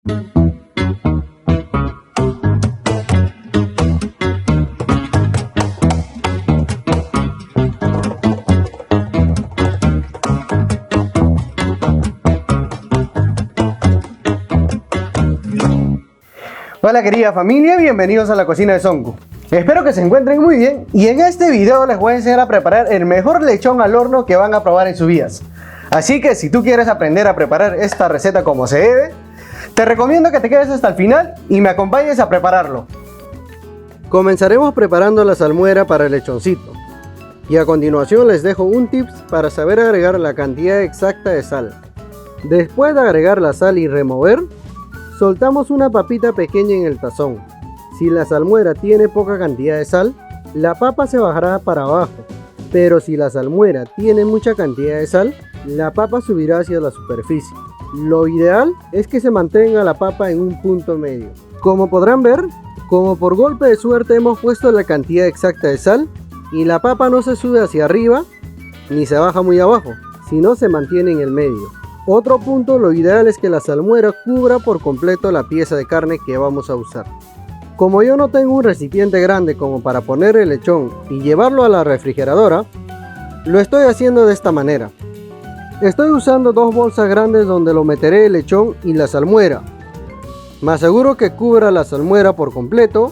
Hola querida familia, bienvenidos a la cocina de Sonku. Espero que se encuentren muy bien y en este video les voy a enseñar a preparar el mejor lechón al horno que van a probar en sus vidas. Así que si tú quieres aprender a preparar esta receta como se debe, te recomiendo que te quedes hasta el final y me acompañes a prepararlo. Comenzaremos preparando la salmuera para el lechoncito. Y a continuación les dejo un tips para saber agregar la cantidad exacta de sal. Después de agregar la sal y remover, soltamos una papita pequeña en el tazón. Si la salmuera tiene poca cantidad de sal, la papa se bajará para abajo. Pero si la salmuera tiene mucha cantidad de sal, la papa subirá hacia la superficie. Lo ideal es que se mantenga la papa en un punto medio. Como podrán ver, como por golpe de suerte hemos puesto la cantidad exacta de sal y la papa no se sube hacia arriba ni se baja muy abajo, sino se mantiene en el medio. Otro punto, lo ideal es que la salmuera cubra por completo la pieza de carne que vamos a usar. Como yo no tengo un recipiente grande como para poner el lechón y llevarlo a la refrigeradora, lo estoy haciendo de esta manera. Estoy usando dos bolsas grandes donde lo meteré el lechón y la salmuera. Me aseguro que cubra la salmuera por completo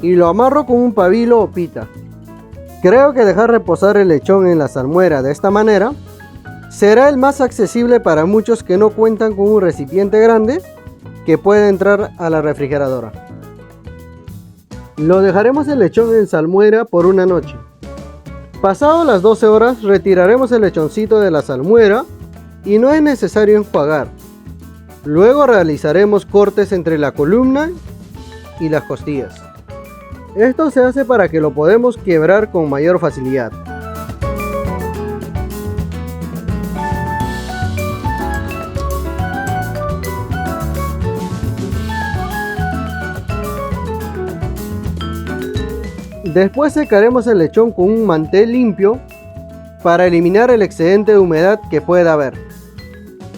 y lo amarro con un pabilo o pita. Creo que dejar reposar el lechón en la salmuera de esta manera será el más accesible para muchos que no cuentan con un recipiente grande que puede entrar a la refrigeradora. Lo dejaremos el lechón en salmuera por una noche. Pasado las 12 horas retiraremos el lechoncito de la salmuera y no es necesario enjuagar. Luego realizaremos cortes entre la columna y las costillas. Esto se hace para que lo podamos quebrar con mayor facilidad. Después secaremos el lechón con un mantel limpio para eliminar el excedente de humedad que pueda haber.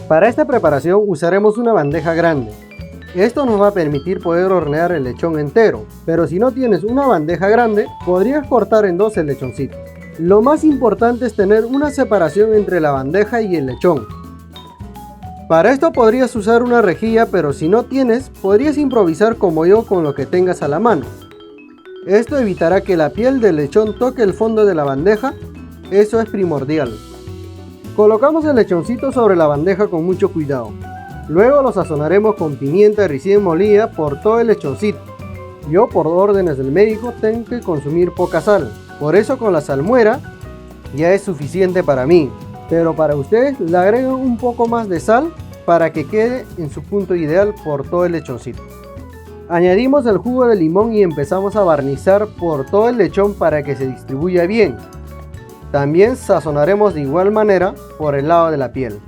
Para esta preparación usaremos una bandeja grande. Esto nos va a permitir poder hornear el lechón entero, pero si no tienes una bandeja grande, podrías cortar en dos el lechoncito. Lo más importante es tener una separación entre la bandeja y el lechón. Para esto podrías usar una rejilla, pero si no tienes, podrías improvisar como yo con lo que tengas a la mano. Esto evitará que la piel del lechón toque el fondo de la bandeja, eso es primordial. Colocamos el lechoncito sobre la bandeja con mucho cuidado. Luego lo sazonaremos con pimienta recién molida por todo el lechoncito. Yo por órdenes del médico tengo que consumir poca sal, por eso con la salmuera ya es suficiente para mí. Pero para ustedes le agregan un poco más de sal para que quede en su punto ideal por todo el lechoncito. Añadimos el jugo de limón y empezamos a barnizar por todo el lechón para que se distribuya bien. También sazonaremos de igual manera por el lado de la piel.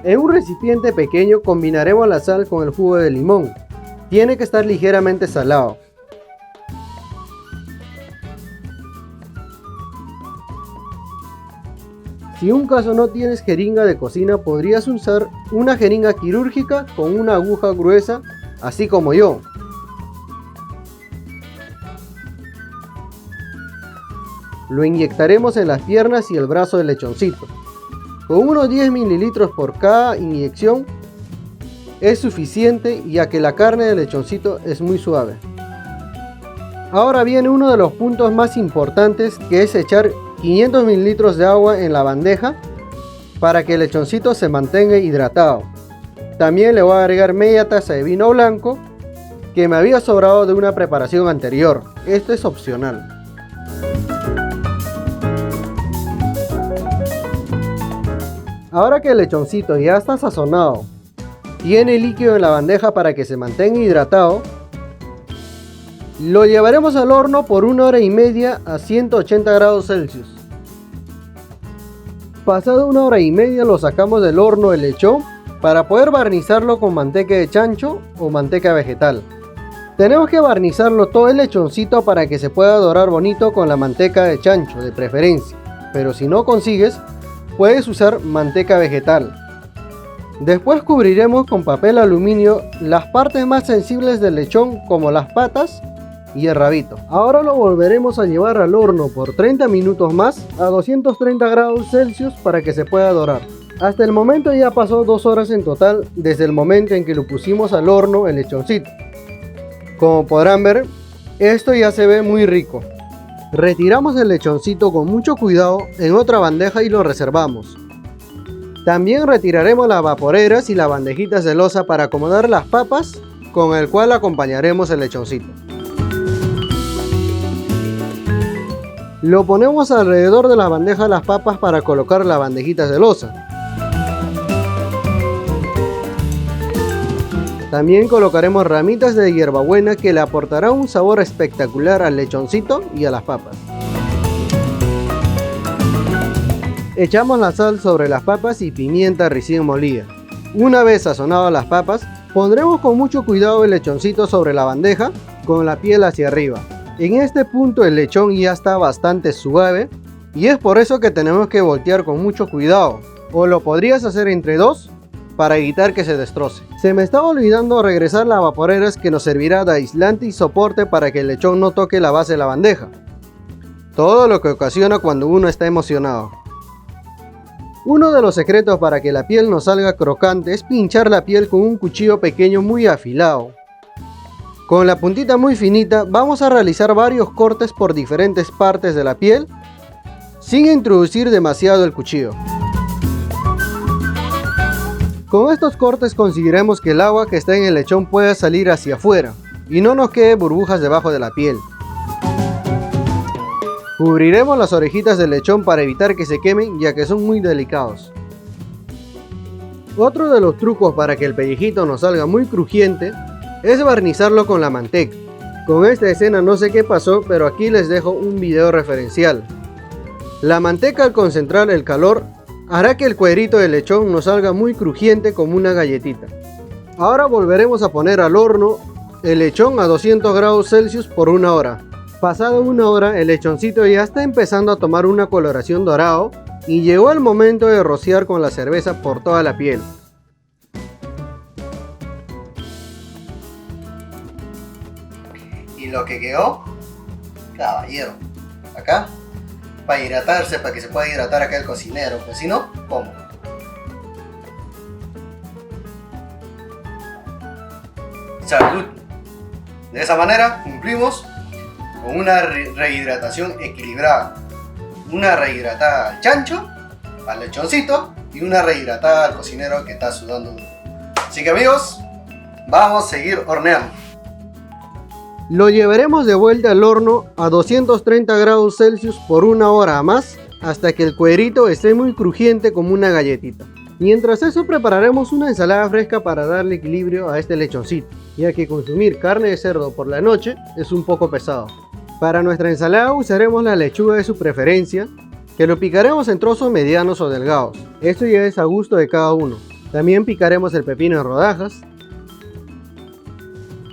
En un recipiente pequeño combinaremos la sal con el jugo de limón. Tiene que estar ligeramente salado. Si en un caso no tienes jeringa de cocina, podrías usar una jeringa quirúrgica con una aguja gruesa, así como yo. Lo inyectaremos en las piernas y el brazo del lechoncito. Con unos 10 mililitros por cada inyección es suficiente, ya que la carne del lechoncito es muy suave. Ahora viene uno de los puntos más importantes, que es echar 500 mililitros de agua en la bandeja para que el lechoncito se mantenga hidratado. También le voy a agregar media taza de vino blanco que me había sobrado de una preparación anterior. Esto es opcional. Ahora que el lechoncito ya está sazonado, tiene líquido en la bandeja para que se mantenga hidratado, lo llevaremos al horno por 1 hora y media a 180 grados Celsius. Pasado 1 hora y media lo sacamos del horno el lechón para poder barnizarlo con manteca de chancho o manteca vegetal. Tenemos que barnizarlo todo el lechoncito para que se pueda dorar bonito con la manteca de chancho de preferencia, pero si no consigues, puedes usar manteca vegetal. Después cubriremos con papel aluminio las partes más sensibles del lechón, como las patas y el rabito. Ahora lo volveremos a llevar al horno por 30 minutos más a 230 grados Celsius para que se pueda dorar. Hasta el momento ya pasó 2 horas en total desde el momento en que lo pusimos al horno el lechoncito. Como podrán ver, esto ya se ve muy rico. Retiramos el lechoncito con mucho cuidado en otra bandeja y lo reservamos. También retiraremos las vaporeras y las bandejitas de loza para acomodar las papas, con el cual acompañaremos el lechoncito. Lo ponemos alrededor de la bandeja de las papas para colocar las bandejitas de loza. También colocaremos ramitas de hierbabuena que le aportará un sabor espectacular al lechoncito y a las papas. Echamos la sal sobre las papas y pimienta recién molida. Una vez sazonadas las papas, pondremos con mucho cuidado el lechoncito sobre la bandeja con la piel hacia arriba. En este punto el lechón ya está bastante suave y es por eso que tenemos que voltear con mucho cuidado, o lo podrías hacer entre dos para evitar que se destroce. Se me estaba olvidando regresar las vaporeras, que nos servirá de aislante y soporte para que el lechón no toque la base de la bandeja. Todo lo que ocasiona cuando uno está emocionado. Uno de los secretos para que la piel nos salga crocante es pinchar la piel con un cuchillo pequeño muy afilado. Con la puntita muy finita vamos a realizar varios cortes por diferentes partes de la piel sin introducir demasiado el cuchillo. Con estos cortes conseguiremos que el agua que está en el lechón pueda salir hacia afuera y no nos quede burbujas debajo de la piel. Cubriremos las orejitas del lechón para evitar que se quemen, ya que son muy delicados. Otro de los trucos para que el pellejito nos salga muy crujiente es barnizarlo con la manteca. Con esta escena no sé qué pasó, pero aquí les dejo un video referencial. La manteca, al concentrar el calor, hará que el cuerito del lechón nos salga muy crujiente como una galletita. Ahora volveremos a poner al horno el lechón a 200 grados Celsius por 1 hora. Pasada 1 hora, el lechoncito ya está empezando a tomar una coloración dorado y llegó el momento de rociar con la cerveza por toda la piel. Y lo que quedó, caballero, acá, para hidratarse, para que se pueda hidratar acá el cocinero, pues si no, ¿cómo? Salud. De esa manera cumplimos con una rehidratación equilibrada. Una rehidratada al chancho, al lechoncito, y una rehidratada al cocinero que está sudando. Así que amigos, vamos a seguir horneando. Lo llevaremos de vuelta al horno a 230 grados Celsius por 1 hora más, hasta que el cuerito esté muy crujiente como una galletita. Mientras eso, prepararemos una ensalada fresca para darle equilibrio a este lechoncito, ya que consumir carne de cerdo por la noche es un poco pesado. Para nuestra ensalada usaremos la lechuga de su preferencia, que lo picaremos en trozos medianos o delgados. Esto ya es a gusto de cada uno. También picaremos el pepino en rodajas.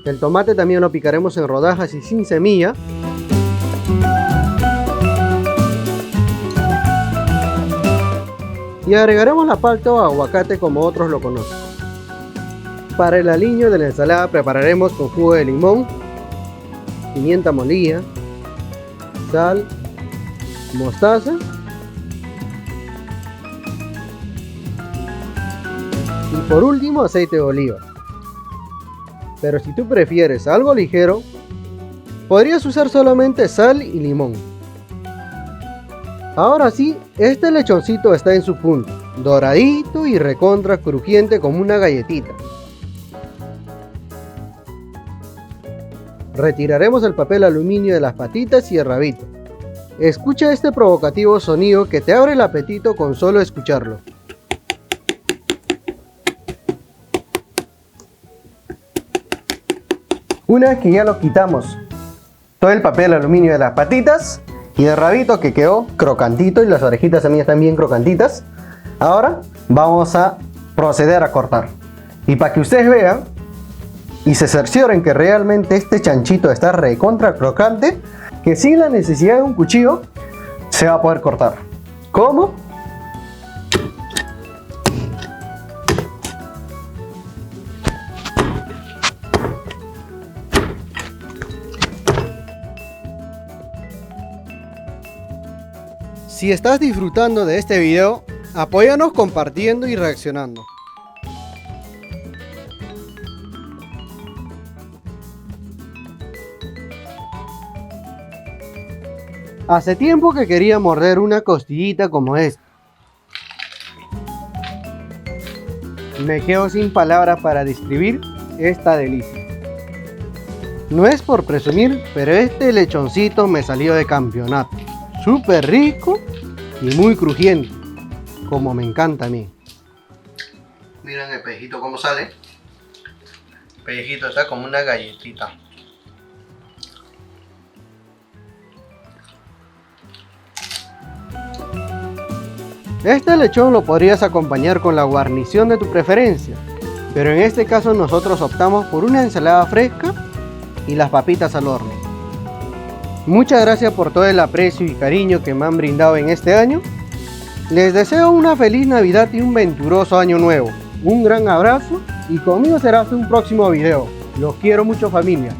El tomate también lo picaremos en rodajas y sin semilla. Y agregaremos la palta o aguacate como otros lo conocen. Para el aliño de la ensalada prepararemos con jugo de limón, pimienta molida, sal, mostaza y por último aceite de oliva. Pero si tú prefieres algo ligero, podrías usar solamente sal y limón. Ahora sí, este lechoncito está en su punto, doradito y recontra crujiente como una galletita. Retiraremos el papel aluminio de las patitas y el rabito. Escucha este provocativo sonido que te abre el apetito con solo escucharlo. Una vez que ya lo quitamos todo el papel aluminio de las patitas y el rabito, que quedó crocantito y las orejitas también están bien crocantitas, ahora vamos a proceder a cortar. Y para que ustedes vean y se cercioren que realmente este chanchito está recontra crocante, que sin la necesidad de un cuchillo se va a poder cortar. ¿Cómo? Si estás disfrutando de este video, apóyanos compartiendo y reaccionando. Hace tiempo que quería morder una costillita como esta. Me quedo sin palabras para describir esta delicia. No es por presumir, pero este lechoncito me salió de campeonato. Súper rico y muy crujiente, como me encanta a mí. Miren el pellejito cómo sale. El pellejito está como una galletita. Este lechón lo podrías acompañar con la guarnición de tu preferencia, pero en este caso nosotros optamos por una ensalada fresca y las papitas al horno. Muchas gracias por todo el aprecio y cariño que me han brindado en este año. Les deseo una feliz Navidad y un venturoso año nuevo. Un gran abrazo y conmigo será hasta un próximo video. Los quiero mucho, familia.